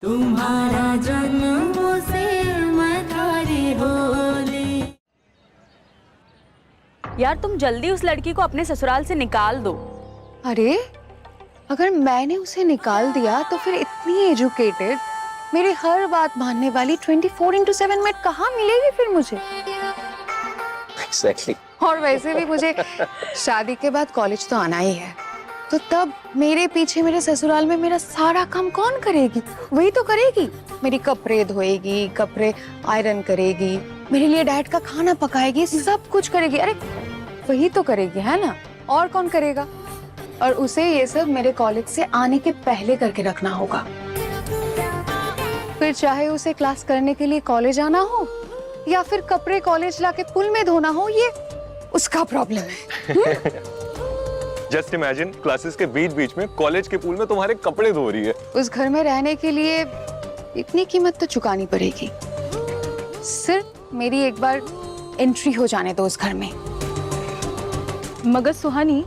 तुम्हारा जन्मों से मैं थारी होली। यार तुम जल्दी उस लड़की को अपने ससुराल से निकाल दो। अरे अगर मैंने उसे निकाल दिया तो फिर इतनी एजुकेटेड, मेरी हर बात मानने वाली 24/7 मेट कहाँ मिलेगी फिर मुझे? Exactly. और वैसे भी मुझे शादी के बाद कॉलेज तो आना ही है, तो तब मेरे पीछे मेरे ससुराल में मेरा सारा काम कौन करेगी? वही तो करेगी। मेरी कपड़े धोएगी, कपड़े आयरन करेगी, मेरे लिए डैड का खाना पकाएगी, सब कुछ करेगी। अरे वही तो करेगी, है ना? और कौन करेगा? और उसे ये सब मेरे कॉलेज से आने के पहले करके रखना होगा। फिर चाहे उसे क्लास करने के लिए कॉलेज आना हो या फिर कपड़े कॉलेज लाके पुल में धोना हो, ये उसका प्रॉब्लम है। जस्ट इमेजिन क्लासेस के बीच बीच में कॉलेज के पूल में तुम्हारे कपड़े धो रही है। उस घर में रहने के लिए इतनी कीमत तो चुकानी पड़ेगी। सिर्फ मेरी एक बार एंट्री हो जाने दो उस घर में। मगर सुहानी,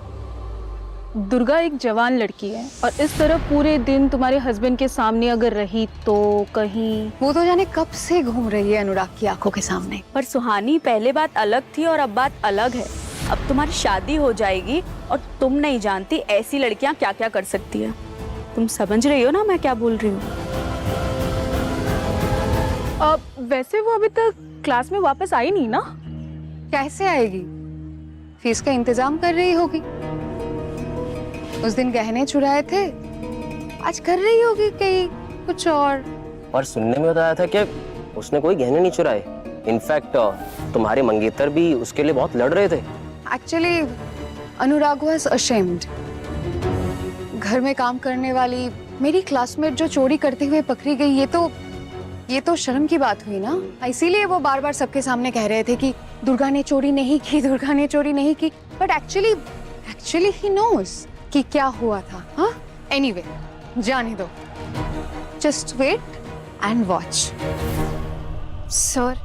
दुर्गा एक जवान लड़की है और इस तरह पूरे दिन तुम्हारे हस्बैंड के सामने अगर रही तो कहीं वो तो जाने कब से घूम रही है अनुराग की आंखों के सामने। पर सुहानी, पहले बात अलग थी और अब बात अलग है। अब तुम्हारी शादी हो जाएगी और तुम नहीं जानती ऐसी लड़कियां क्या क्या कर सकती है। तुम समझ रही हो ना मैं क्या बोल रही हूँ? वैसे वो अभी तक क्लास में वापस आई नहीं ना? कैसे आएगी? फीस का इंतजाम कर रही होगी। उस दिन गहने चुराए थे, आज कर रही होगी कहीं कुछ और सुनने में बताया था कि उसने कोई गहने नहीं चुराए। इनफैक्ट तुम्हारे मंगेतर भी उसके लिए बहुत लड़ रहे थे। Actually Anurag was ashamed. घर में काम करने वाली मेरी क्लासमेट जो चोरी करते हुए पकड़ी गई, ये तो शर्म की बात हुई ना। इसीलिए वो बार बार सबके सामने कह रहे थे कि दुर्गा ने चोरी नहीं की, दुर्गा ने चोरी नहीं की। बट एक्चुअली ही नोज कि क्या हुआ था। हाँ, एनीवे जाने दो। Just wait and watch. Sir,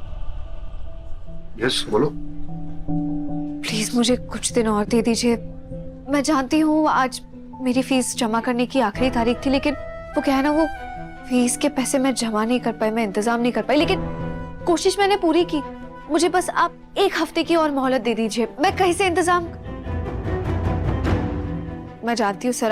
yes बोलो। प्लीज मुझे कुछ दिन और दे दीजिए। मैं जानती हूँ आज मेरी फीस जमा करने की आखिरी तारीख थी, लेकिन वो क्या है ना, वो फीस के पैसे मैं जमा नहीं कर पाई, मैं इंतजाम नहीं कर पाई, लेकिन कोशिश मैंने पूरी की। मुझे बस आप 1 हफ्ते की और मोहलत दे दीजिए, मैं कहीं से इंतजाम। मैं जानती हूँ सर,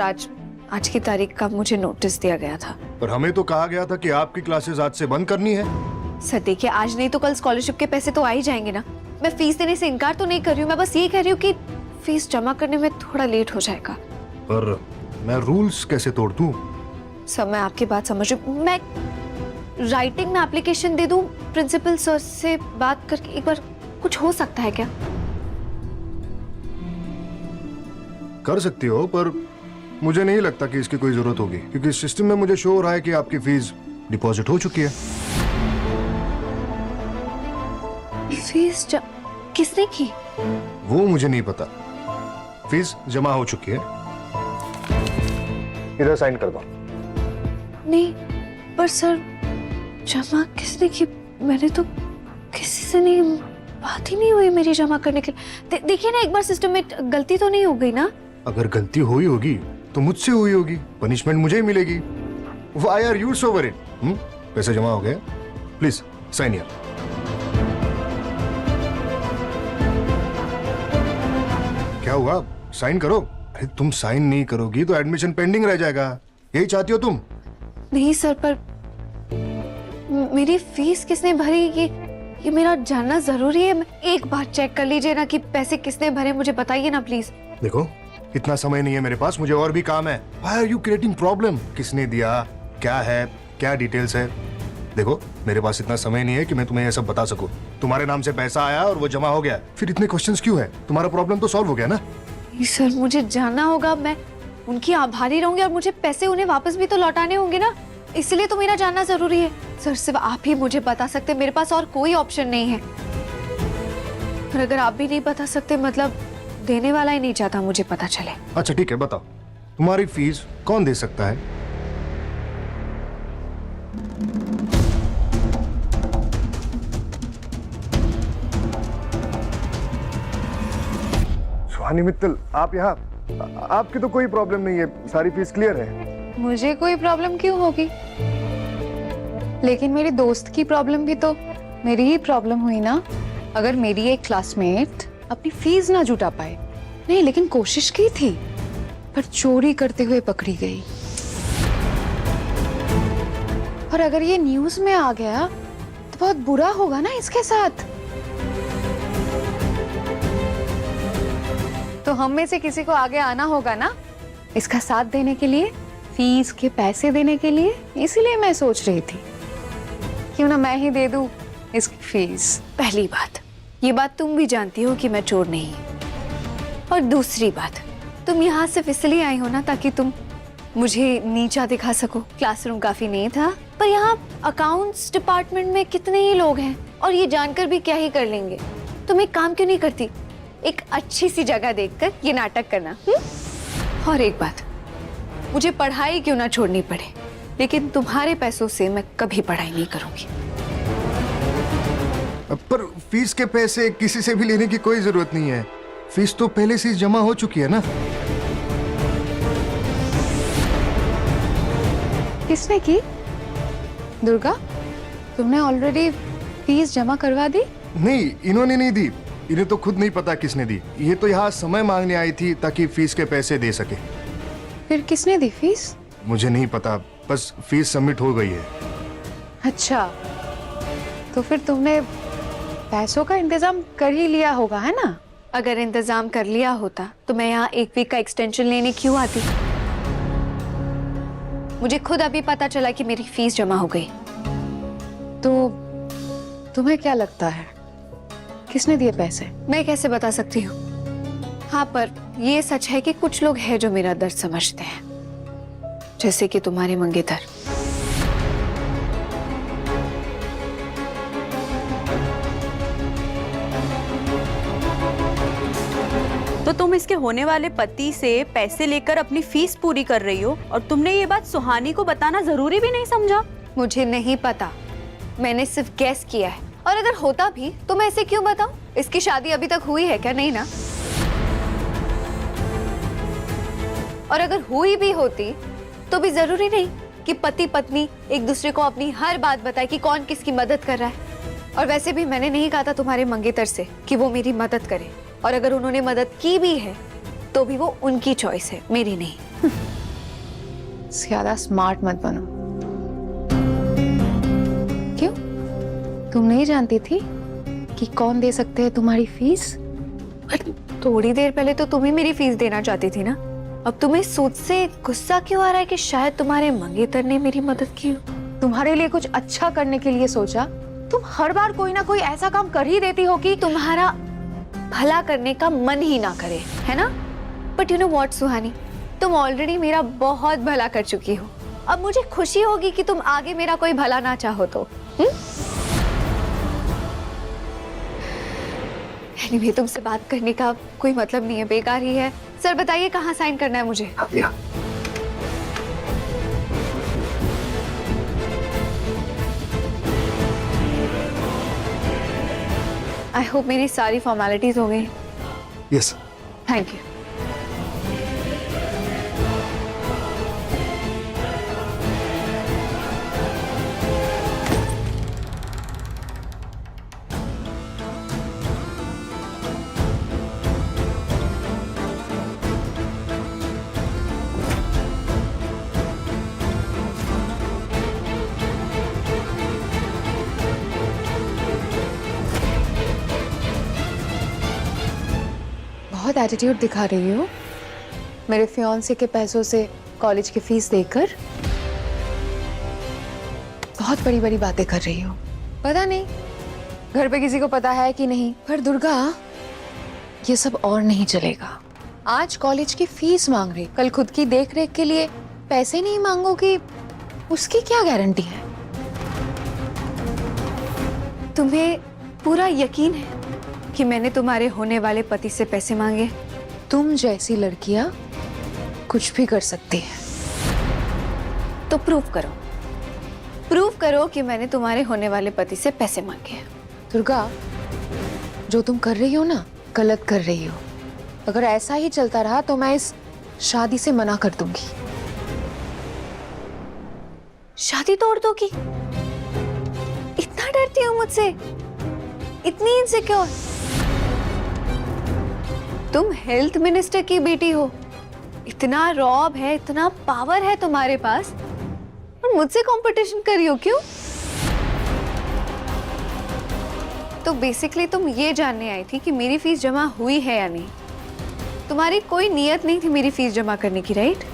आज की तारीख का मुझे नोटिस दिया गया था। पर हमें तो कहा गया था कि आपकी क्लासेस आज से बंद करनी है। सर देखिए, आज नहीं तो कल स्कॉलरशिप के पैसे तो आ ही जाएंगे ना। मैं फीस देने से इनकार तो नहीं कर रही हूँ, मैं बस ये कह रही हूँ कि फीस जमा करने में थोड़ा लेट हो जाएगा। पर मैं रूल्स कैसे तोड़ दूं? सर मैं आपकी बात समझ रही हूँ। मैं राइटिंग में एप्लीकेशन दे दूं प्रिंसिपल सर से बात करके एक बार? कुछ हो सकता है क्या? कर सकती हो, पर मुझे नहीं लगता कि इसकी कोई जरूरत होगी, क्योंकि सिस्टम में मुझे शो हो रहा है कि आपकी फीस डिपॉजिट हो चुकी है। फीस किसने की? वो मुझे नहीं पता। फीस जमा हो चुकी है। इधर साइन कर दो। नहीं पर सर, जमा किसने की? मैंने तो किसी से नहीं, बात ही नहीं हुई मेरी जमा करने के लिए। देखिए ना, एक बार सिस्टम में गलती तो नहीं हो गई ना? अगर गलती हुई होगी तो मुझसे हुई होगी, पनिशमेंट मुझे ही मिलेगी। Why are you so worried? पैसे जमा हो गए, प्लीज साइन हियर। क्या हुआ? साइन करो। अरे तुम साइन नहीं करोगी तो एडमिशन पेंडिंग रह जाएगा। यही चाहती हो तुम? नहीं सर, पर मेरी फीस किसने भरी ये मेरा जानना जरूरी है। एक बार चेक कर लीजिए ना कि पैसे किसने भरे, मुझे बताइए ना प्लीज। देखो, इतना समय नहीं है मेरे पास, मुझे और भी काम है। Why are you creating problem? किसने दिया, क्या है, क्या डिटेल्स है? देखो, मेरे पास इतना समय नहीं है कि मैं तुम्हें ये सब बता सकूं। तुम्हारे नाम से पैसा आया और वो जमा हो गया, फिर इतने क्वेश्चंस क्यों है? तुम्हारा प्रॉब्लम तो सॉल्व हो गया ना? सर मुझे जानना होगा, मैं उनकी आभारी रहूंगी और मुझे पैसे उन्हें वापस भी तो लौटाने होंगे ना, इसलिए तो मेरा जानना जरूरी है। सर सिर्फ आप ही मुझे बता सकते हैं, मेरे पास और कोई ऑप्शन नहीं है। और अगर आप भी नहीं बता सकते, मतलब देने वाला ही नहीं चाहता मुझे पता चले। अच्छा ठीक है, बताओ तुम्हारी फीस कौन दे सकता है? सुहानी मित्तल, आप यहाँ? आपकी तो कोई प्रॉब्लम नहीं है, सारी फीस क्लियर है। मुझे कोई प्रॉब्लम क्यों होगी? लेकिन मेरी दोस्त की प्रॉब्लम भी तो मेरी ही प्रॉब्लम हुई ना। अगर मेरी एक क्लासमेट अपनी फीस ना जुटा पाए, नहीं लेकिन कोशिश की थी, पर चोरी करते हुए पकड़ी गई, और अगर ये न्यूज में आ गया तो बहुत बुरा होगा ना इसके साथ। तो हम में से किसी को आगे आना होगा ना इसका साथ देने के लिए, फीस के पैसे देने के लिए। इसीलिए मैं सोच रही थी क्यों ना मैं ही दे दूं इसकी फीस। पहली बात, ये बात तुम भी जानती हो कि मैं चोर नहीं हूँ। और दूसरी बात, तुम यहाँ सिर्फ इसलिए आई हो ना ताकि तुम मुझे नीचा दिखा सको। क्लासरूम काफी नहीं था, पर यहाँ अकाउंट्स डिपार्टमेंट में कितने ही लोग हैं और ये जानकर भी क्या ही कर लेंगे। तुम एक काम क्यों नहीं करती, एक अच्छी सी जगह देखकर ये नाटक करना। और एक बात, मुझे पढ़ाई क्यों ना छोड़नी पड़े, लेकिन तुम्हारे पैसों से मैं कभी पढ़ाई नहीं करूंगी। पर फीस के पैसे किसी से भी लेने की कोई जरूरत नहीं है। फीस तो पहले से ही जमा हो चुकी है ना। किसने की? दुर्गा, तुमने ऑलरेडी फीस जमा करवा दी? नहीं, इन्होंने नहीं दी। इन्हें तो खुद नहीं पता किसने दी। ये तो यहाँ समय मांगने आई थी ताकि फीस के पैसे दे सके। फिर किसने दी फीस? मुझे नहीं पता, बस फीस सबमिट हो गई है। अच्छा, तो फिर तुमने पैसों का इंतजाम कर ही लिया होगा, है ना? अगर इंतजाम कर लिया होता तो मैं यहाँ एक वीक का एक्सटेंशन लेने क्यों आती? मुझे खुद अभी पता चला कि मेरी फीस जमा हो गई। तो तुम्हें क्या लगता है किसने दिए पैसे? मैं कैसे बता सकती हूँ? हाँ, पर ये सच है कि कुछ लोग हैं जो मेरा दर्द समझते हैं, जैसे कि तुम्हारे मंगेतर। तो तुम इसके होने वाले पति से पैसे लेकर अपनी फीस पूरी कर रही हो, और तुमने ये बात सुहानी को बताना जरूरी भी नहीं समझा? मुझे नहीं पता, मैंने सिर्फ गैस किया है। और अगर होता भी तो मैं इसे क्यों बताऊं? इसकी शादी अभी तक हुई है क्या? नहीं ना। और अगर हुई भी होती तो भी जरूरी नहीं कि पति पत्नी एक दूसरे को अपनी हर बात बताए कि कौन किसकी मदद कर रहा है। और वैसे भी मैंने नहीं कहा था तुम्हारे मंगेतर से कि वो मेरी मदद करे, और अगर उन्होंने मदद की भी है तो भी वो उनकी चॉइस है, मेरी नहीं। ज्यादा स्मार्ट मत बनो। क्यों? तुम नहीं जानती थी कि कौन दे सकते हैं तुम्हारी फीस? थोड़ी देर पहले तो तुम ही मेरी फीस देना चाहती थी ना। अब तुम्हें सोच से गुस्सा क्यों आ रहा है कि शायद तुम्हारे मंगेतर ने मेरी मदद की हो? तुम्हारे लिए कुछ अच्छा करने के लिए सोचा। तुम हर बार कोई ना कोई ऐसा काम कर ही देती हो कि तुम्हारा भला करने का मन ही ना करे, है ना? बट यू नो व्हाट सुहानी, तुम ऑलरेडी मेरा बहुत भला कर चुकी हो। अब मुझे खुशी होगी कि तुम आगे मेरा कोई भला ना चाहो तो। एनीवे, तुमसे बात करने का कोई मतलब नहीं है, बेकार ही है। सर बताइए कहाँ साइन करना है मुझे? आई होप मेरी सारी फॉर्मेलिटीज हो गई। यस। Thank you. बहुत एटीट्यूड दिखा रही हो मेरे फियांसे के पैसों से कॉलेज की फीस देकर। बहुत बड़ी बड़ी बातें कर रही हो। पता नहीं घर पे किसी को पता है कि नहीं, पर दुर्गा ये सब और नहीं चलेगा। आज कॉलेज की फीस मांग रही, कल खुद की देख रेख के लिए पैसे नहीं मांगोगी, उसकी क्या गारंटी है? तुम्हें पूरा यकीन है कि मैंने तुम्हारे होने वाले पति से पैसे मांगे? तुम जैसी लड़कियां कुछ भी कर सकती है। तो प्रूव करो, प्रूव करो कि मैंने तुम्हारे होने वाले पति से पैसे मांगे हैं। दुर्गा, जो तुम कर रही हो ना, गलत कर रही हो। अगर ऐसा ही चलता रहा तो मैं इस शादी से मना कर दूंगी। शादी तोड़ दोगी? सकती हो मुझसे? इतनी इनसिक्योर? तुम हेल्थ मिनिस्टर की बेटी हो, इतना रॉब है, इतना पावर है तुम्हारे पास, और मुझसे कंपटीशन कर रही हो क्यों? तो बेसिकली तुम ये जानने आई थी कि मेरी फीस जमा हुई है या नहीं। तुम्हारी कोई नियत नहीं थी मेरी फीस जमा करने की, राइट?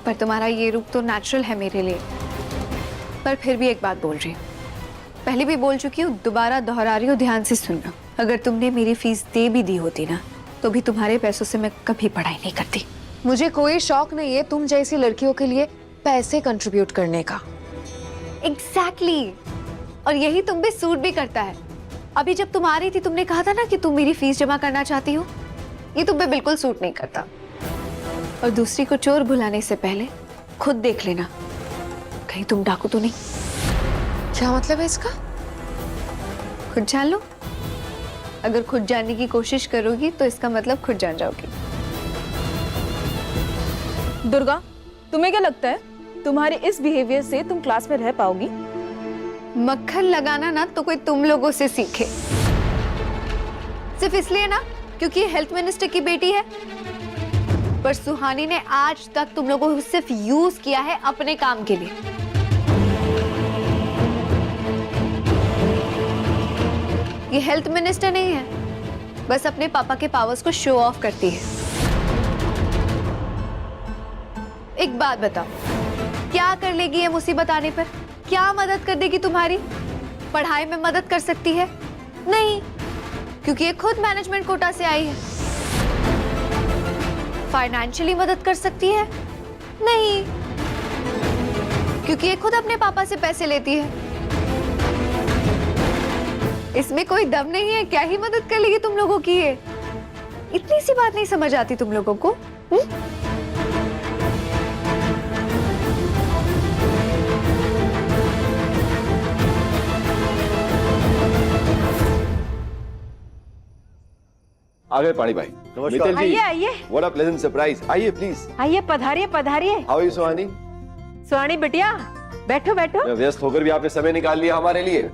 पर तुम्हारा ये रूप तो नेचुरल है मेरे लिए। पर फिर भी एक बात बोल रही हूँ, पहले भी बोल चुकी हूँ, दोबारा दोहरा रही हूँ, ध्यान से सुनना। अगर तुमने मेरी फीस दे भी दी होती ना, तो भी तुम्हारे पैसों से मैं कभी पढ़ाई नहीं करती। मुझे कोई शौक नहीं है तुम जैसी लड़कियों के लिए पैसे कंट्रीब्यूट करने का। एग्जैक्टली और यही तुम पे सूट भी करता है। अभी जब तुम आ रही थी, तुमने कहा था ना कि तुम मेरी फीस जमा करना चाहती हो। ये तुम पे बिल्कुल सूट नहीं करता। और दूसरी को चोर भुलाने से पहले खुद देख लेना, कहीं तुम डाकू तो नहीं। क्या मतलब है इसका? खुद जान लो। अगर खुद जानने की कोशिश करोगी तो इसका मतलब खुद जान जाओगी। दुर्गा, तुम्हें क्या लगता है तुम्हारे इस बिहेवियर से तुम क्लास में रह पाओगी? मक्खन लगाना ना तो कोई तुम लोगों से सीखे, सिर्फ इसलिए ना क्योंकि ये हेल्थ मिनिस्टर की बेटी है। पर सुहानी ने आज तक तुम लोगों को सिर्फ यूज किया है अपने काम के लिए। ये हेल्थ मिनिस्टर नहीं है, बस अपने पापा के पावर्स को शो ऑफ करती है। एक बात बताओ, क्या कर लेगी ये मुसीबत आने पर? क्या मदद कर देगी तुम्हारी? पढ़ाई में मदद कर सकती है? नहीं, क्योंकि ये खुद मैनेजमेंट कोटा से आई है। फाइनेंशियली मदद कर सकती है? नहीं, क्योंकि ये खुद अपने पापा से पैसे लेती है। इसमें कोई दम नहीं है, क्या ही मदद कर लेगी तुम लोगों की ये? इतनी सी बात नहीं समझ आती तुम लोगों को? आ गए पानी भाई। मित्तल जी, आइए व्हाट अ प्लेजेंट सरप्राइज। आइए प्लीज। आइए, पधारिए पधारिए। हाउ आर यू सुहानी? सुहानी बिटिया, बैठो बैठो। मैं व्यस्त होकर भी आपने समय निकाल लिया हमारे लिए।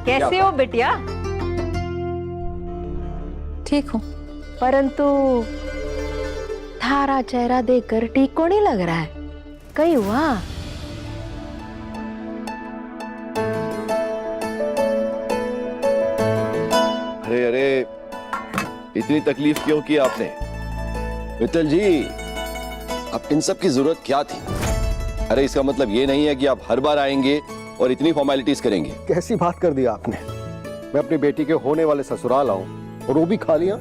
कैसे हो बिटिया? ठीक हूँ, परंतु थारा चेहरा देखकर ठीक को नहीं लग रहा है। कहीं हुआ? अरे अरे, इतनी तकलीफ क्यों की आपने? मित्तल जी, अब इन सब की जरूरत क्या थी? अरे इसका मतलब ये नहीं है कि आप हर बार आएंगे और इतनी फॉर्मेलिटीज करेंगे। कैसी बात कर दी आपने? मैं अपनी बेटी के होने वाले ससुराल आऊं और वो भी खा लिया?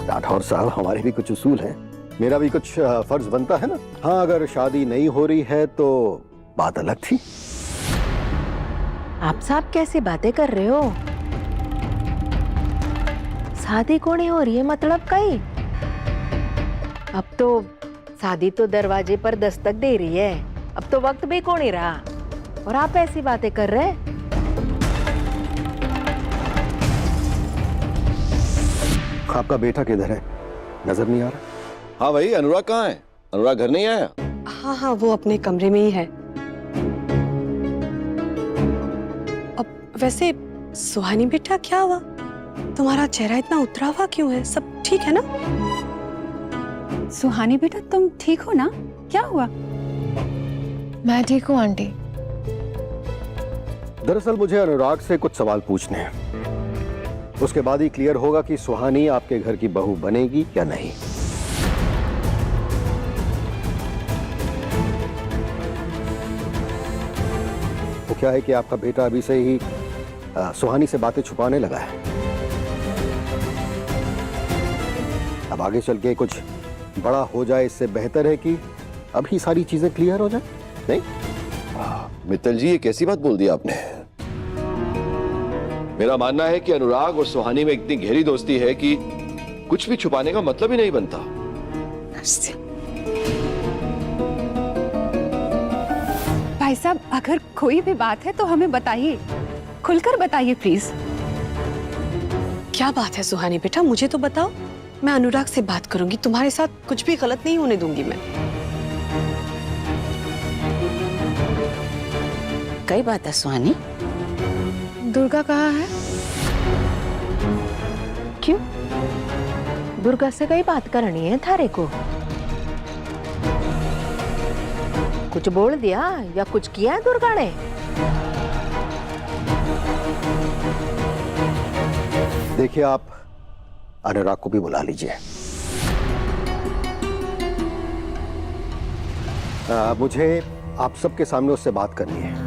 राठौर साहब, हमारे भी कुछ उसूल हैं, मेरा भी कुछ फर्ज बनता है ना। हाँ, अगर शादी नहीं हो रही है तो बात अलग थी। आप साहब कैसी बातें कर रहे हो? शादी को नहीं हो रही है मतलब कहीं? अब तो शादी तो दरवाजे पर दस्तक दे रही है, अब तो वक्त भी को नहीं रहा और आप ऐसी बातें कर रहे हैं। आपका बेटा किधर है? नजर नहीं आ रहा। हाँ भाई, अनुराग कहाँ है? अनुराग घर नहीं आया? हाँ हाँ, वो अपने कमरे में ही है। अब वैसे सुहानी बेटा, क्या हुआ? तुम्हारा चेहरा इतना उतरा हुआ क्यों है? सब ठीक है ना? सुहानी बेटा, तुम ठीक हो ना? क्या हुआ? मैं ठीक हूँ आंटी। दरअसल मुझे अनुराग से कुछ सवाल पूछने हैं, उसके बाद ही क्लियर होगा कि सुहानी आपके घर की बहू बनेगी या नहीं। वो क्या है कि आपका बेटा अभी से ही सुहानी से बातें छुपाने लगा है। अब आगे चल के कुछ बड़ा हो जाए, इससे बेहतर है कि अभी सारी चीजें क्लियर हो जाए। नहीं मित्तल जी, ये कैसी बात बोल दी आपने? मेरा मानना है कि अनुराग और सुहानी में इतनी गहरी दोस्ती है कि कुछ भी छुपाने का मतलब ही नहीं बनता। भाई साहब, अगर कोई भी बात है तो हमें बताइए, खुलकर बताइए प्लीज। क्या बात है सुहानी बेटा, मुझे तो बताओ। मैं अनुराग से बात करूंगी, तुम्हारे साथ कुछ भी गलत नहीं होने दूंगी मैं। कई बात है सुहानी? दुर्गा कहाँ है? क्यों? दुर्गा से कई बात करनी है थारे को? कुछ बोल दिया या कुछ किया है दुर्गा ने? देखिए, आप अनुराग को भी बुला लीजिए। मुझे आप सबके सामने उससे बात करनी है।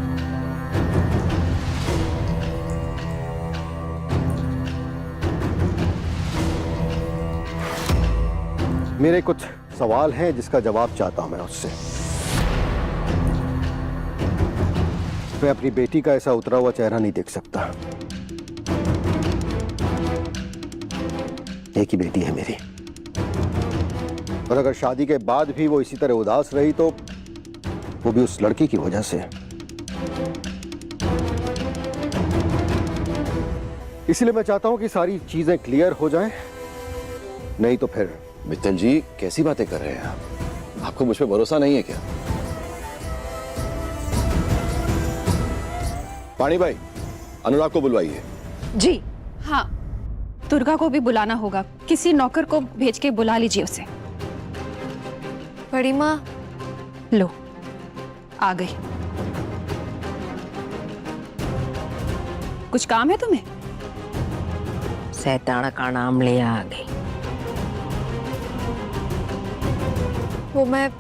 मेरे कुछ सवाल हैं जिसका जवाब चाहता हूं मैं उससे। मैं अपनी बेटी का ऐसा उतरा हुआ चेहरा नहीं देख सकता। एक ही बेटी है मेरी, और अगर शादी के बाद भी वो इसी तरह उदास रही तो वो भी उस लड़की की वजह से। इसलिए मैं चाहता हूं कि सारी चीजें क्लियर हो जाएं, नहीं तो फिर। मित्तल जी, कैसी बातें कर रहे हैं आप? आपको मुझ पे भरोसा नहीं है क्या? पानी भाई, अनुराग को बुलवाइए। जी हाँ, दुर्गा को भी बुलाना होगा। किसी नौकर को भेज के बुला लीजिए उसे। बड़ी माँ, लो आ गई। कुछ काम है तुम्हें? शैतान का नाम ले आ गई। वो मैं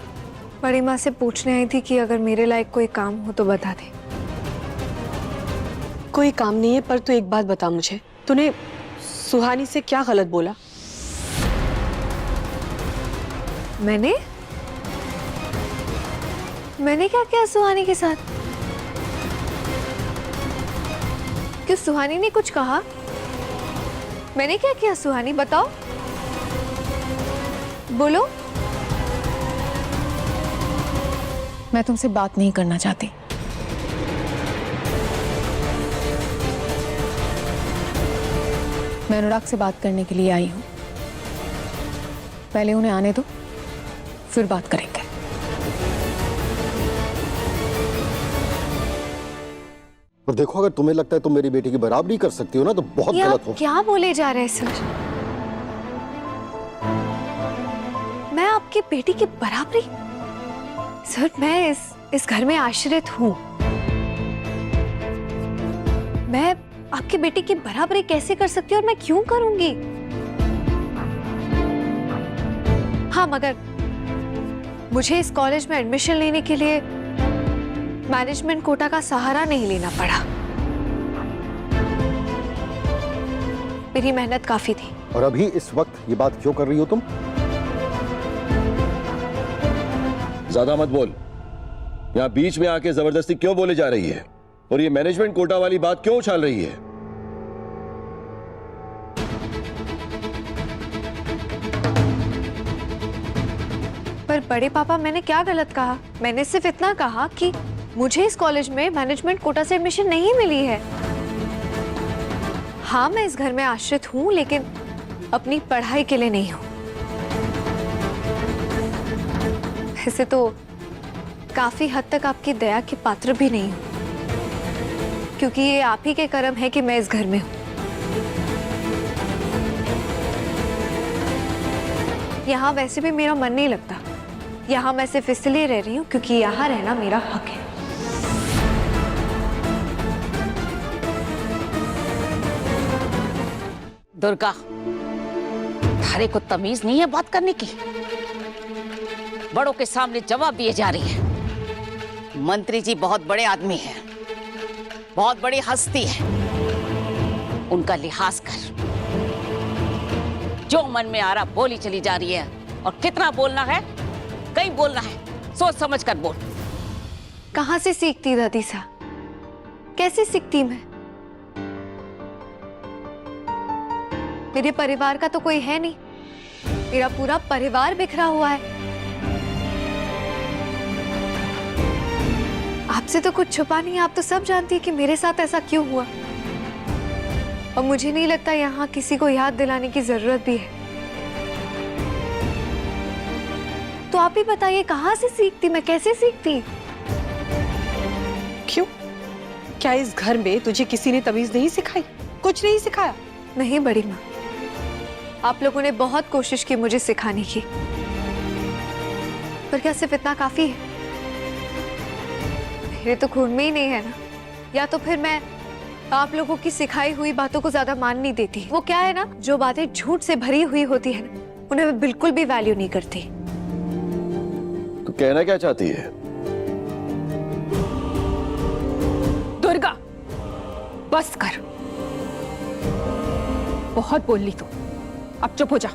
बड़ी माँ से पूछने आई थी कि अगर मेरे लायक कोई काम हो तो बता दे। कोई काम नहीं है, पर तू एक बात बता मुझे, तूने सुहानी से क्या गलत बोला? मैंने क्या किया सुहानी के साथ? क्यों सुहानी ने कुछ कहा? मैंने क्या किया सुहानी, बताओ, बोलो। मैं तुमसे बात नहीं करना चाहती। मैं अनुराग से बात करने के लिए आई हूं। पहले उन्हें आने दो, फिर बात करेंगे। और देखो, अगर तुम्हें लगता है तुम मेरी बेटी की बराबरी कर सकती हो ना, तो बहुत गलत हो। क्या बोले जा रहे हैं सर? मैं आपकी बेटी की बराबरी? सर, मैं इस घर में आश्रित हूं। मैं आपकी बेटी की बराबरी कैसे कर सकती हूँ और मैं क्यों करूंगी? हाँ, मगर मुझे इस कॉलेज में एडमिशन लेने के लिए मैनेजमेंट कोटा का सहारा नहीं लेना पड़ा। मेरी मेहनत काफी थी। और अभी इस वक्त ये बात क्यों कर रही हो तुम? ज्यादा मत बोल। यहाँ बीच में आके जबरदस्ती क्यों बोले जा रही है? और ये मैनेजमेंट कोटा वाली बात क्यों उछाल रही है? पर बड़े पापा, मैंने क्या गलत कहा? मैंने सिर्फ इतना कहा कि मुझे इस कॉलेज में मैनेजमेंट कोटा से एडमिशन नहीं मिली है। हाँ, मैं इस घर में आश्रित हूँ, लेकिन अपनी पढ़ाई के लिए नहीं हूँ। वैसे तो काफी हद तक आपकी दया के पात्र भी नहीं हूँ, क्योंकि ये आप ही के कर्म है कि मैं इस घर में हूँ। यहाँ वैसे भी मेरा मन नहीं लगता। यहाँ मैं सिर्फ इसलिए रह रही हूँ क्योंकि यहाँ रहना मेरा हक है। दुर्गा, थारे को तमीज नहीं है बात करने की? बड़ों के सामने जवाब दिए जा रही है। मंत्री जी बहुत बड़े आदमी हैं, बहुत बड़ी हस्ती है, उनका लिहाज कर। जो मन में आ रहा बोली चली जा रही है, और कितना बोलना है, कहीं बोलना है, सोच समझ कर बोल। कहाँ से सीखती दादी सा? कैसे सीखती मैं? मेरे परिवार का तो कोई है नहीं। मेरा पूरा परिवार बिखरा हुआ है। आपसे तो कुछ छुपा नहीं है, आप तो सब जानती है कि मेरे साथ ऐसा क्यों हुआ। और मुझे नहीं लगता यहाँ किसी को याद दिलाने की जरूरत भी है। तो आप ही बताइए, कहाँ से सीखती मैं, कैसे सीखती? क्यों? क्या इस घर में तुझे किसी ने तमीज नहीं सिखाई? कुछ नहीं सिखाया? नहीं बड़ी माँ, आप लोगों ने बहुत कोशिश की मुझे सिखाने की, पर क्या सिर्फ इतना काफी है? मेरे तो खून में ही नहीं है ना। या तो फिर मैं आप लोगों की सिखाई हुई बातों को ज्यादा मान नहीं देती। वो क्या है ना, जो बातें झूठ से भरी हुई होती है ना, उन्हें मैं बिल्कुल भी वैल्यू नहीं करती। तो कहना क्या चाहती है? दुर्गा, बस कर, बहुत बोल ली तू, अब चुप हो जा।